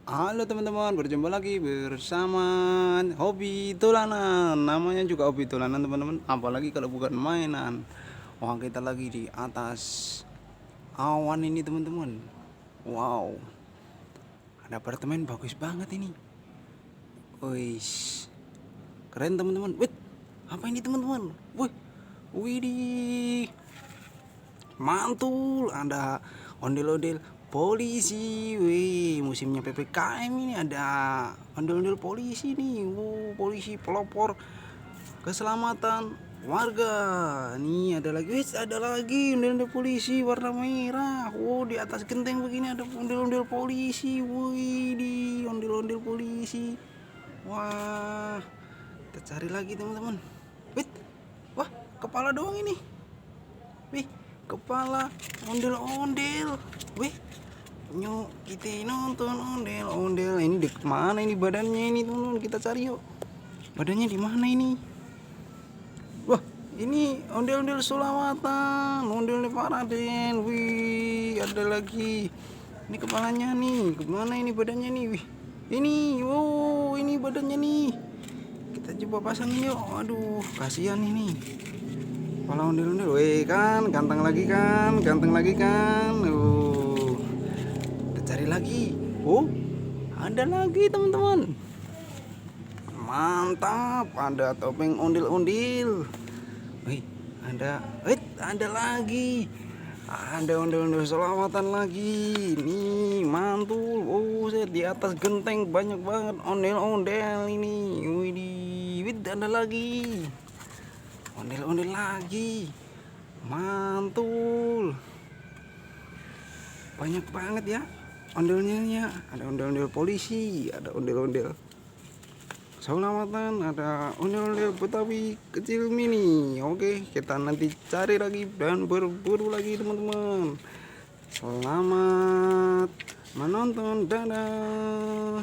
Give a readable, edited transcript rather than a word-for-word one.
Halo teman-teman, berjumpa lagi bersama hobi tulanan. Namanya juga hobi tulanan teman-teman, apalagi kalau bukan mainan. Wah, kita lagi di atas awan ini teman-teman. Wow, ada apartemen bagus banget ini. Wih, keren teman-teman. Wih, apa ini teman-teman? Wih, widih, mantul. Ada ondel-ondel polisi. Wih, musimnya PPKM ini, ada ondel-ondel polisi nih. Wow, polisi pelopor keselamatan warga. Nih ada lagi, wih, ada lagi ondel-ondel polisi warna merah. Wow, di atas genteng begini ada ondel-ondel polisi. Wih, di ondel-ondel polisi. Wah, kita cari lagi teman-teman. Wih, wah, kepala doang ini. Wih, kepala ondel-ondel. Wih, kita nonton ondel-ondel. Ini di mana ini badannya ini teman-teman? Kita cari yuk. Badannya di mana ini? Wah, ini ondel-ondel Sulawatan, ondel-ondel Paraden. Wih, ada lagi. Ini kepalanya nih. Kemana ini badannya nih? Wih, ini. Wow, ini badannya nih. Kita coba pasangin yuk. Aduh, kasihan ini. Kepala ondel-ondel. Wih, kan ganteng lagi kan? Ganteng lagi kan? Kita cari lagi. Oh, ada lagi teman-teman. Mantap, ada topeng ondel-ondel. Wih, ada lagi. Ada ondel-ondel selamatan lagi. Nih, mantul. Oh, saya di atas genteng banyak banget ondel-ondel ini. Wih, ada lagi. Ondel-ondel lagi. Mantul. Banyak banget ya ondel-ondelnya. Ada ondel-ondel polisi, ada ondel-ondel Selamatan, ada ondel-ondel Betawi kecil mini. Oke, kita nanti cari lagi dan berburu lagi teman-teman. Selamat menonton, dadah.